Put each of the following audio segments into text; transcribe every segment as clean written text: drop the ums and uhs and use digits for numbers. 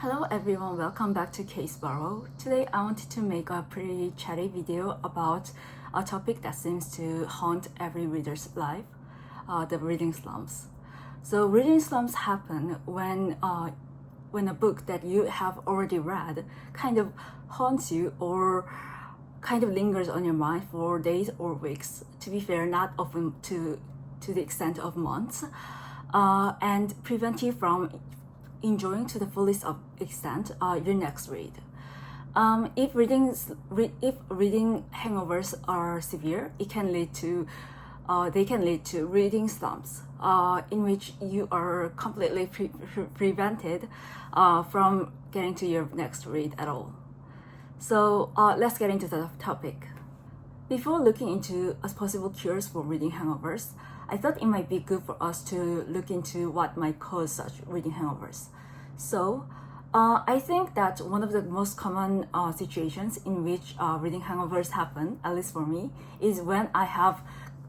Hello everyone, welcome back to Case Borrow. Today I wanted to make a pretty chatty video about a topic that seems to haunt every reader's life, the reading slumps. So reading slumps happen when a book that you have already read kind of haunts you or kind of lingers on your mind for days or weeks. To be fair, not often to the extent of months, and prevent you from enjoying to the fullest of extent your next read. If reading hangovers are severe, they can lead to reading slumps, in which you are completely prevented from getting to your next read at all. So let's get into the topic. Before looking into possible cures for reading hangovers, I thought it might be good for us to look into what might cause such reading hangovers. So, I think that one of the most common situations in which reading hangovers happen, at least for me, is when I have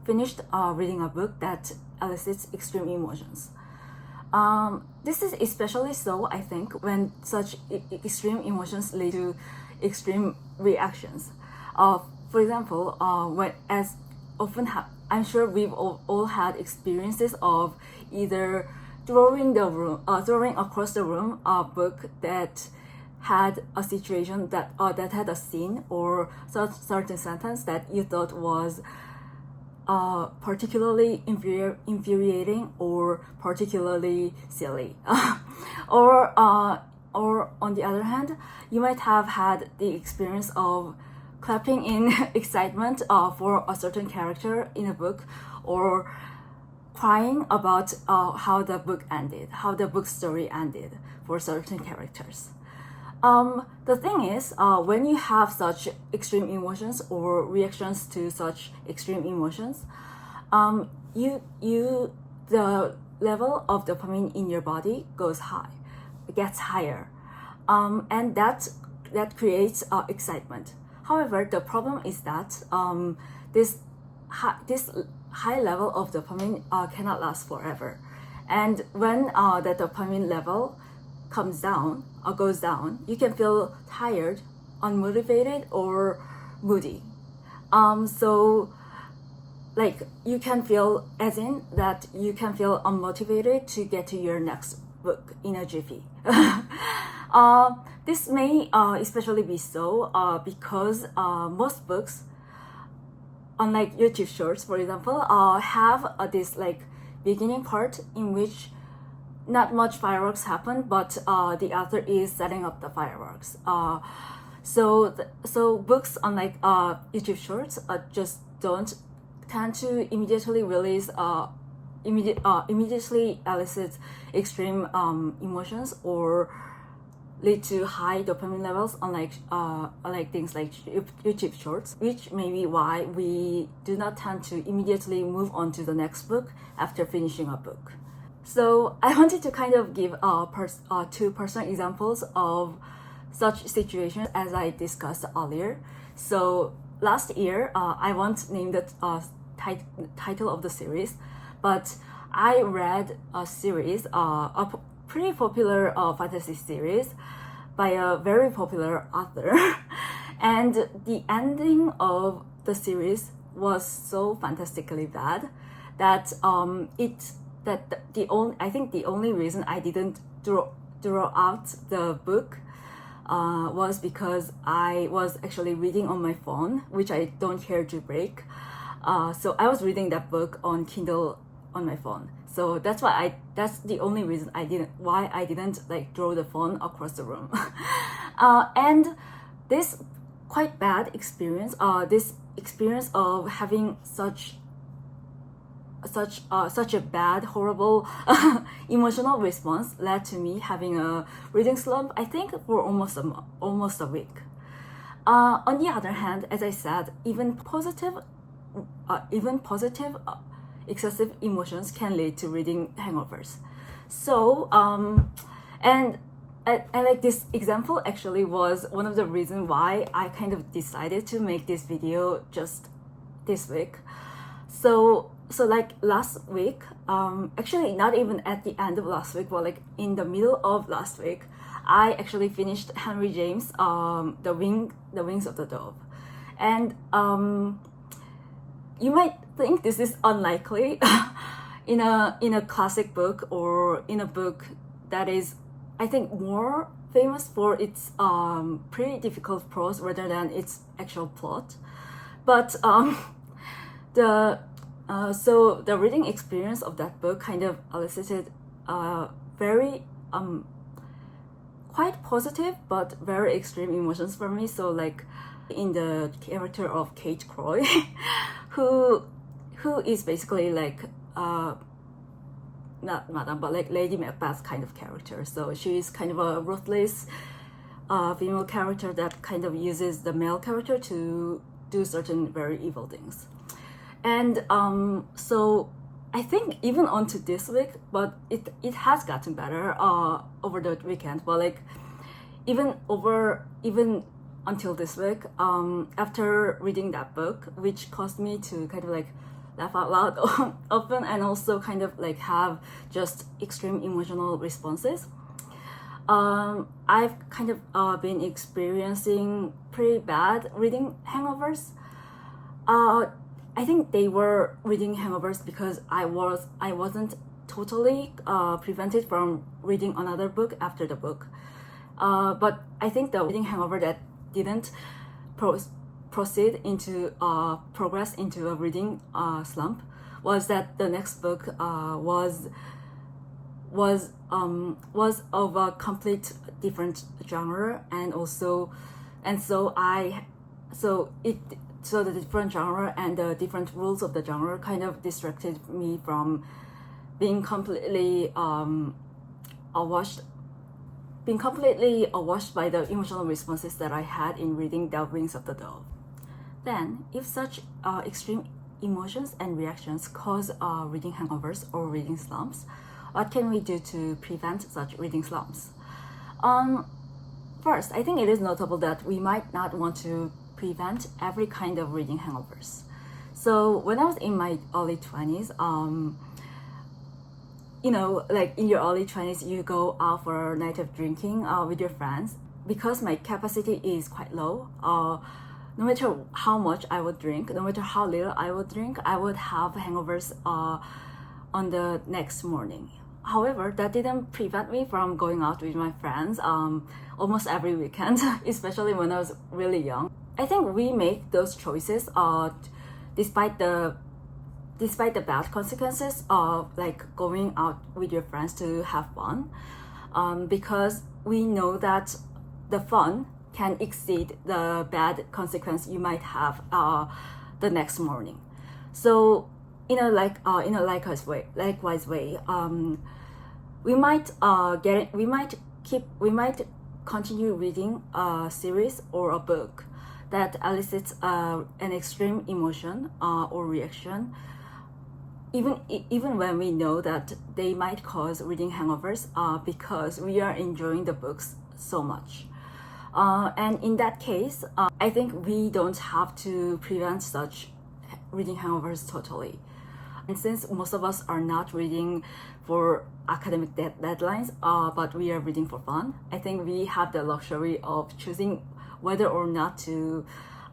finished reading a book that elicits extreme emotions. This is especially so, I think, when such extreme emotions lead to extreme reactions. For example, I'm sure we've all had experiences of either throwing across the room a book that had a situation that had a scene or certain sentence that you thought was particularly infuriating or particularly silly, or on the other hand, you might have had the experience of clapping in excitement for a certain character in a book, or crying about how the book story ended for certain characters. The thing is, when you have such extreme emotions or reactions to such extreme emotions, the level of dopamine in your body gets higher, and that creates excitement. However, the problem is that this high level of dopamine cannot last forever, and when the dopamine level goes down, you can feel tired, unmotivated, or moody. So, like, you can feel unmotivated to get to your next book in a jiffy. This may especially be so because most books, unlike YouTube Shorts, for example, have this beginning part in which not much fireworks happen, but the author is setting up the fireworks. So books, unlike YouTube Shorts, just don't tend to immediately release immediately elicit extreme emotions or lead to high dopamine levels, unlike things like YouTube Shorts, which may be why we do not tend to immediately move on to the next book after finishing a book. So I wanted to kind of give two personal examples of such situations as I discussed earlier. So last year, I won't name the title of the series, but I read a series, a pretty popular fantasy series by a very popular author, and the ending of the series was so fantastically bad that I think the only reason I didn't throw out the book was because I was actually reading on my phone, which I don't care to break. So I was reading that book on Kindle on my phone. So that's the only reason I didn't throw the phone across the room. And this quite bad experience, this experience of having such a bad, horrible emotional response led to me having a reading slump, I think, for almost a week. On the other hand, as I said, even positive excessive emotions can lead to reading hangovers. So, and like this example actually was one of the reasons why I kind of decided to make this video just this week. So like last week, actually not even at the end of last week, but like in the middle of last week, I actually finished Henry James' The Wings of the Dove, and you might think this is unlikely in a classic book, or in a book that is, I think, more famous for its pretty difficult prose rather than its actual plot. But the so the reading experience of that book kind of elicited very quite positive but very extreme emotions for me. So like in the character of Kate Croy, who is basically like not Madame, but like Lady Macbeth kind of character. So she's kind of a ruthless female character that kind of uses the male character to do certain very evil things. And so I think even onto this week, but it has gotten better over the weekend. But like even until this week, after reading that book, which caused me to kind of like laugh out loud often, and also kind of like have just extreme emotional responses. I've kind of been experiencing pretty bad reading hangovers. I think they were reading hangovers because I wasn't totally prevented from reading another book after the book. But I think the reading hangover that didn't proceed into progress into a reading slump was that the next book was of a complete different genre, and so the different genre and the different rules of the genre kind of distracted me from being completely awashed by the emotional responses that I had in reading The Wings of the Dove. Then, if such extreme emotions and reactions cause reading hangovers or reading slumps, what can we do to prevent such reading slumps? First, I think it is notable that we might not want to prevent every kind of reading hangovers. So when I was in my early 20s, like in your early 20s, you go out for a night of drinking with your friends. Because my capacity is quite low, no matter how much I would drink, no matter how little I would drink, I would have hangovers on the next morning. However, that didn't prevent me from going out with my friends almost every weekend, especially when I was really young. I think we make those choices despite the bad consequences of like going out with your friends to have fun, because we know that the fun can exceed the bad consequence you might have the next morning. So in a likewise way, we might continue reading a series or a book that elicits an extreme emotion or reaction, even when we know that they might cause reading hangovers, because we are enjoying the books so much. And in that case, I think we don't have to prevent such reading hangovers totally. And since most of us are not reading for academic deadlines, but we are reading for fun, I think we have the luxury of choosing whether or not to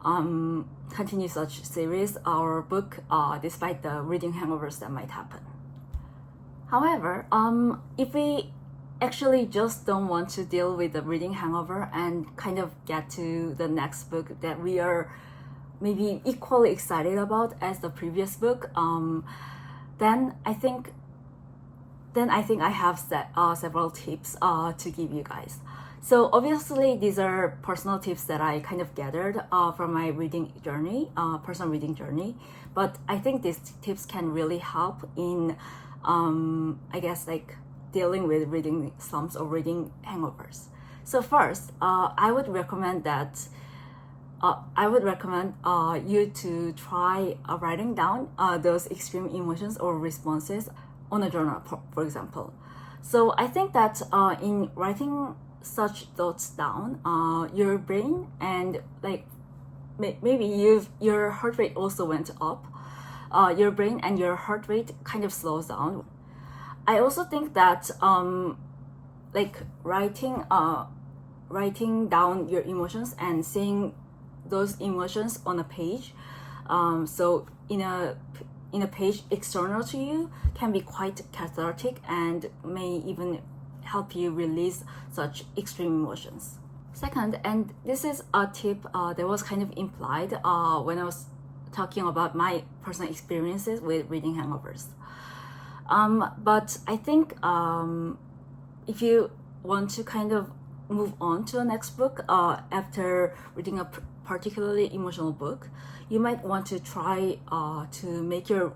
continue such series or book despite the reading hangovers that might happen. However, if we actually just don't want to deal with the reading hangover and kind of get to the next book that we are maybe equally excited about as the previous book, then I think I have several tips to give you guys. So obviously these are personal tips that I kind of gathered from my reading journey, personal reading journey, but I think these tips can really help in I guess like dealing with reading slumps or reading hangovers. So first, I would recommend you to try writing down those extreme emotions or responses on a journal, for example. So I think that in writing such thoughts down, your brain and like maybe your heart rate also went up. Your brain and your heart rate kind of slows down. I also think that like writing down your emotions and seeing those emotions on a page. So in a page external to you can be quite cathartic and may even help you release such extreme emotions. Second, and this is a tip that was kind of implied when I was talking about my personal experiences with reading Hangovers. But I think if you want to kind of move on to the next book after reading a particularly emotional book, you might want to try to make your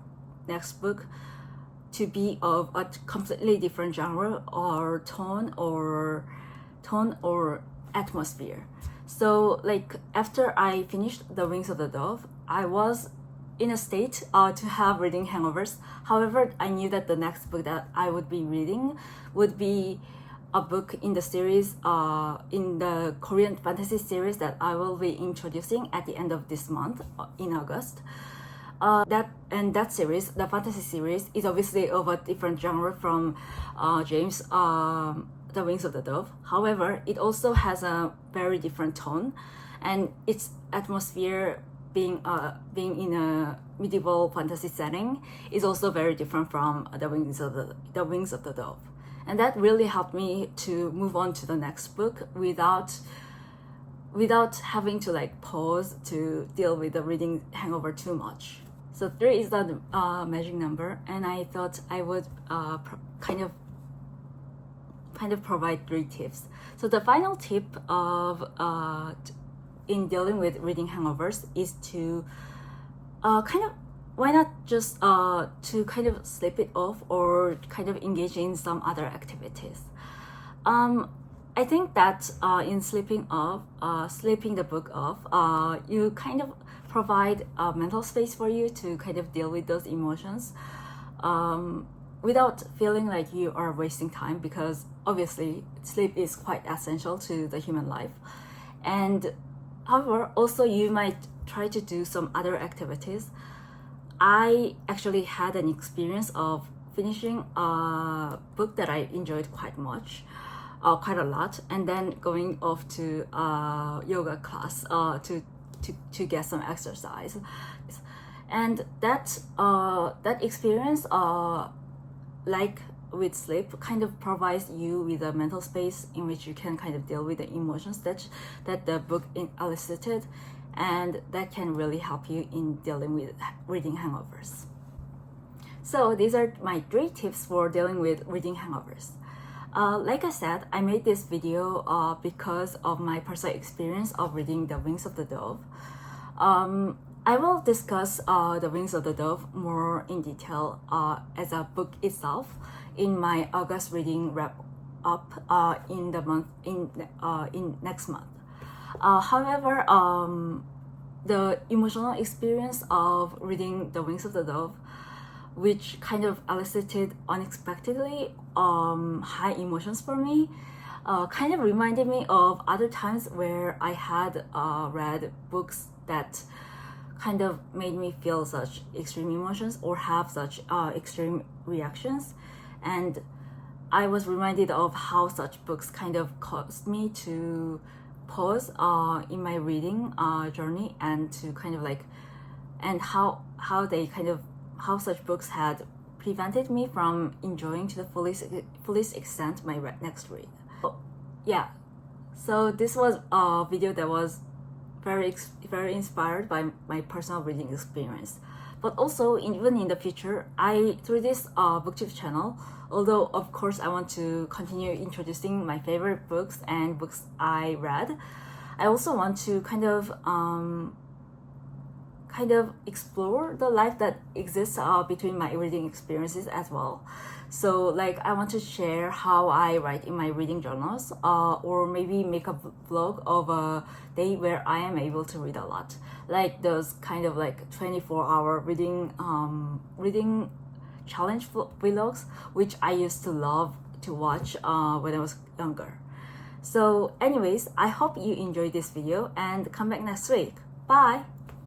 next book to be of a completely different genre or tone or atmosphere. So like after I finished The Wings of the Dove, I was in a state to have reading Hangovers. However, I knew that the next book that I would be reading would be a book in the series, in the Korean fantasy series that I will be introducing at the end of this month in August. That series, the fantasy series, is obviously of a different genre from James' The Wings of the Dove. However, it also has a very different tone, and its atmosphere being in a medieval fantasy setting is also very different from The Wings of the Dove. And that really helped me to move on to the next book without having to like pause to deal with the reading hangover too much. So 3 is the magic number, and I thought I would kind of provide 3 tips. So the final tip of in dealing with reading hangovers is to why not just to kind of sleep it off or kind of engage in some other activities. I think that in sleeping the book off, you kind of provide a mental space for you to kind of deal with those emotions without feeling like you are wasting time, because obviously sleep is quite essential to the human life. And however, also you might try to do some other activities. I actually had an experience of finishing a book that I enjoyed quite a lot, and then going off to a yoga class to get some exercise. And that experience, like with sleep, kind of provides you with a mental space in which you can kind of deal with the emotions that the book elicited, and that can really help you in dealing with reading hangovers. So these are my 3 tips for dealing with reading hangovers. Like I said, I made this video because of my personal experience of reading The Wings of the Dove. I will discuss The Wings of the Dove more in detail as a book itself in my August reading wrap up in next month. However, the emotional experience of reading The Wings of the Dove, which kind of elicited unexpectedly high emotions for me, kind of reminded me of other times where I had read books that kind of made me feel such extreme emotions or have such extreme reactions. And I was reminded of how such books kind of caused me to pause in my reading journey, and to kind of like, and how such books had prevented me from enjoying to the fullest extent my next read. Yeah, so this was a video that was very inspired by my personal reading experience. But also, even in the future, through this booktube channel, although of course I want to continue introducing my favorite books and books I read, I also want to kind of explore the life that exists between my reading experiences as well. So like, I want to share how I write in my reading journals, or maybe make a vlog of a day where I am able to read a lot, like those kind of like 24-hour reading challenge vlogs, which I used to love to watch when I was younger. So anyways, I hope you enjoyed this video and come back next week. Bye!